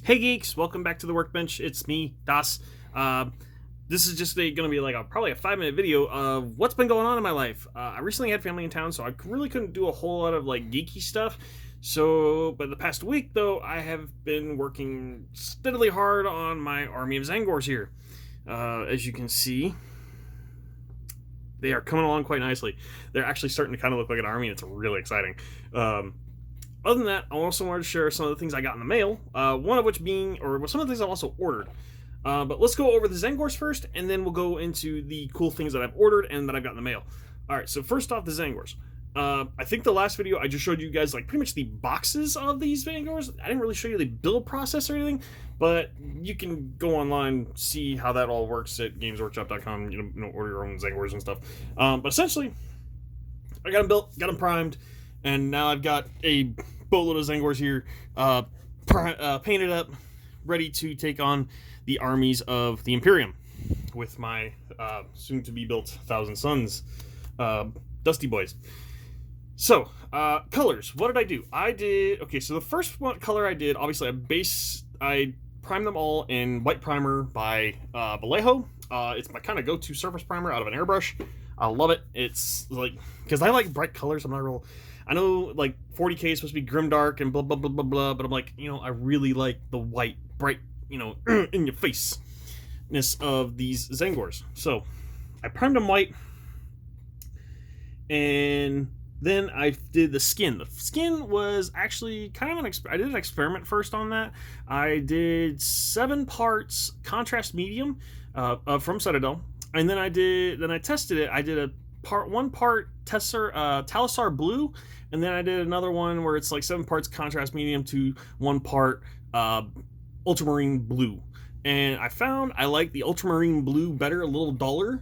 Hey geeks, welcome back to the workbench. It's me, Das. This is just going to be like probably a 5-minute video of what's been going on in my life. I recently had family in town, so I really couldn't do a whole lot of like geeky stuff. But the past week though, I have been working steadily hard on my army of Zenguards here. As you can see, they are coming along quite nicely. They're actually starting to kind of look like an army, and it's really exciting. Other than that, I also wanted to share some of the things I got in the mail. One of which being, or some of the things I've also ordered. But let's go over the Zenguards first, and then we'll go into the cool things that I've ordered and that I've got in the mail. All right, so first off, the Zenguards. I think the last video I just showed you guys like pretty much the boxes of these Zenguards. I didn't really show you the build process or anything, but you can go online, see how that all works at gamesworkshop.com. Order your own Zenguards and stuff. But essentially, I got them built, got them primed, and now I've got a boatload of Zenguards here, painted up, ready to take on the armies of the Imperium with my soon-to-be-built Thousand Suns Dusty Boys. So, colors. What did I do? So the first color I did, obviously, I primed them all in white primer by Vallejo. It's my kind of go-to surface primer out of an airbrush. I love it. It's like, because I like bright colors. I know like 40k is supposed to be grimdark and blah blah blah blah blah, but I'm like, I really like the white, bright, in your face-ness of these Zenguards. So I primed them white, and then I did the skin. The skin was actually kind of I did an experiment first on that. I did 7 parts contrast medium from Citadel, and then I tested it. I did one part Talisar blue, and then I did another one where it's like 7 parts contrast medium to 1 part ultramarine blue. And I found I like the ultramarine blue better, a little duller,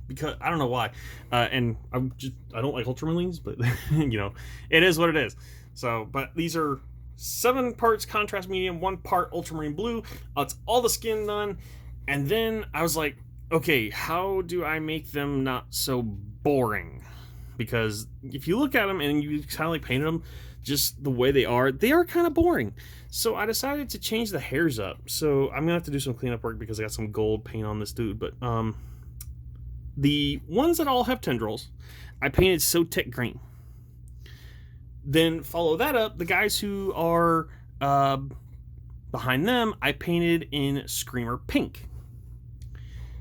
because I don't know why. And I don't like ultramarines, but it is what it is. So, but these are 7 parts contrast medium, 1 part ultramarine blue. It's all the skin done, and then I was like, okay, how do I make them not so boring? Because if you look at them and you kind of like painted them just the way they are kind of boring. So I decided to change the hairs up. So I'm gonna have to do some cleanup work because I got some gold paint on this dude. But the ones that all have tendrils, I painted Sotek green. Then follow that up, the guys who are behind them, I painted in Screamer pink.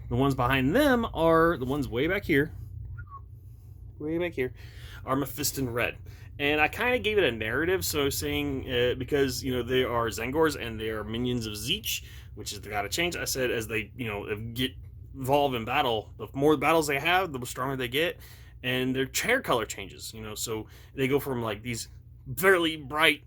The ones behind them are the ones way back here, are Mephiston red. And I kind of gave it a narrative, so saying, because, they are Zenguards and they are minions of Zeech, which is the gotta change. I said as they, evolve in battle, the more battles they have, the stronger they get, and their hair color changes, so they go from like these very bright,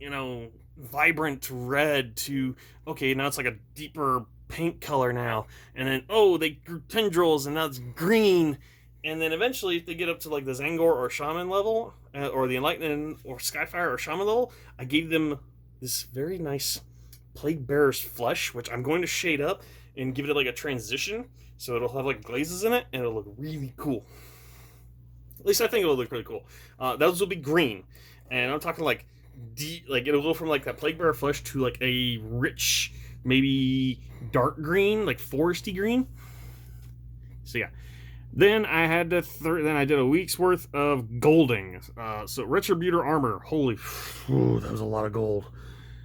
vibrant red to, okay, now it's like a deeper pink color now, and then they grew tendrils and now it's green, and then eventually if they get up to like the Tzaangor or Shaman level, or the Enlightened or Skyfire or Shaman level, I gave them this very nice Plague Bearer's flesh, which I'm going to shade up and give it like a transition, so it'll have like glazes in it and it'll look really cool. At least I think it'll look really cool. Those will be green, and I'm talking like it'll go from like that Plague Bearer flesh to like a rich, maybe dark green, like foresty green. So yeah, then I did a week's worth of golding. So Retributor armor, that was a lot of gold.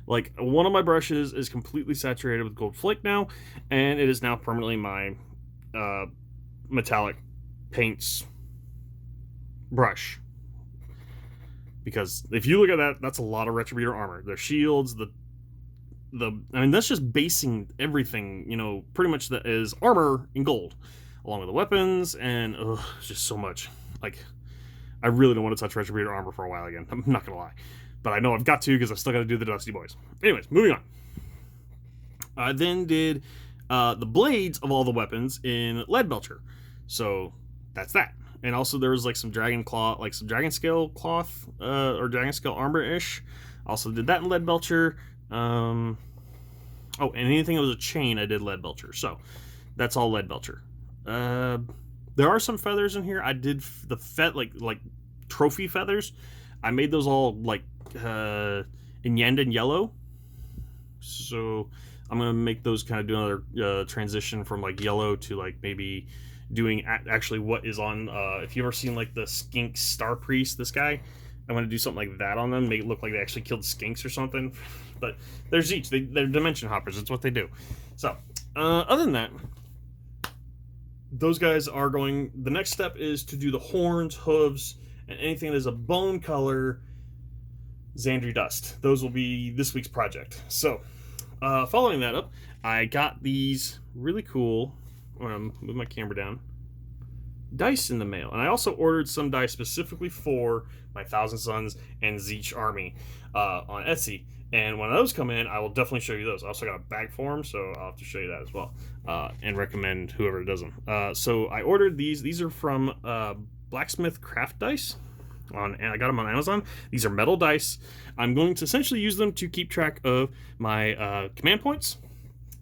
Like, one of my brushes is completely saturated with gold flake now, and it is now permanently my metallic paints brush. Because if you look at that, that's a lot of Retributor armor. Their shields, that's just basing everything, pretty much that is armor in gold, along with the weapons, and it's just so much. Like, I really don't want to touch Retributor armor for a while again. I'm not gonna lie, but I know I've got to because I still got to do the Dusty Boys. Anyways, moving on. I then did the blades of all the weapons in Lead Belcher, so that's that. And also there was like some dragon scale cloth, or dragon scale armor-ish. Also did that in Lead Belcher. And anything that was a chain, I did Lead Belcher. So that's all Lead Belcher. There are some feathers in here. I did the like trophy feathers. I made those all like in Yandan yellow. So I'm gonna make those kind of do another transition from like yellow to like maybe doing actually what is on. If you've ever seen like the skink star priest, this guy, I'm gonna do something like that on them, make it look like they actually killed skinks or something. But they're Zeech, they're dimension hoppers. That's what they do. So other than that, those guys are going. The next step is to do the horns, hooves, and anything that is a bone color Xandri dust. Those will be this week's project. So following that up, I got these really cool, move my camera down, dice in the mail. And I also ordered some dice specifically for my Thousand Sons and Zeech army on Etsy. And when those come in, I will definitely show you those. I also got a bag for them, so I'll have to show you that as well. And recommend whoever does them. So I ordered these. These are from Blacksmith Craft Dice. I got them on Amazon. These are metal dice. I'm going to essentially use them to keep track of my command points.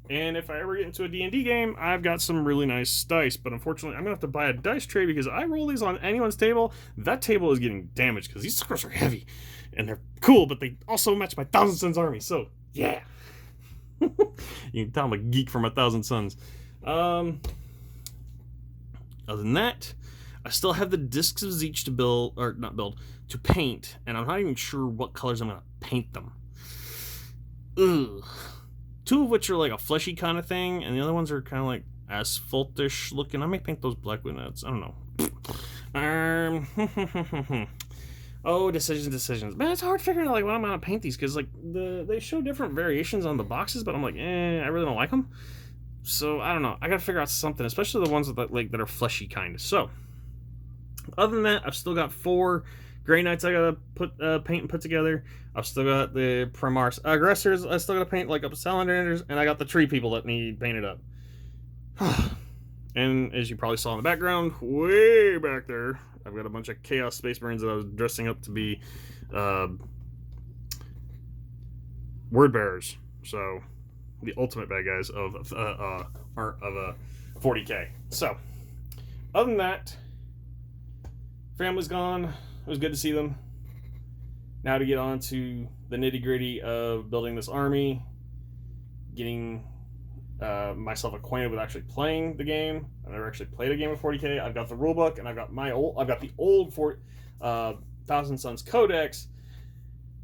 And if I ever get into a D&D game, I've got some really nice dice. But unfortunately, I'm going to have to buy a dice tray because I roll these on anyone's table. That table is getting damaged because these suckers are heavy. And they're cool, but they also match my Thousand Sons army. So, yeah. You can tell I'm a geek for my Thousand Sons. Other than that, I still have the discs of Zeech to build, or not build, to paint. And I'm not even sure what colors I'm going to paint them. Ugh. Two of which are like a fleshy kind of thing, and the other ones are kind of like asphalt-ish looking. I may paint those black with nuts. I don't know. Oh, decisions. Man, it's hard figuring out like what I'm gonna paint these because like they show different variations on the boxes, but I'm like, I really don't like them. So I don't know. I gotta figure out something, especially the ones that are fleshy kind. So other than that, I've still got 4 Grey Knights I gotta paint and put together. I've still got the Primaris Aggressors I still gotta paint like up Salamanders, and I got the tree people that need painted up. And as you probably saw in the background, way back there, I've got a bunch of Chaos Space Marines that I was dressing up to be word bearers. So the ultimate bad guys of 40k. So other than that, family's gone. It was good to see them. Now to get on to the nitty-gritty of building this army, getting myself acquainted with actually playing the game. I've never actually played a game of 40k. I've got the rulebook, and I've got the old Thousand Sons Codex.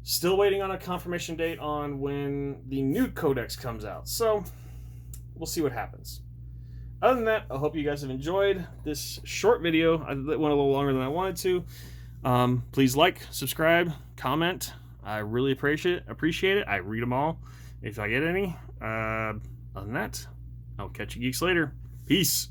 Still waiting on a confirmation date on when the new Codex comes out. So we'll see what happens. Other than that, I hope you guys have enjoyed this short video. I went a little longer than I wanted to. Please like, subscribe, comment. I really appreciate it. I read them all if I get any. Other than that, I'll catch you geeks later. Peace.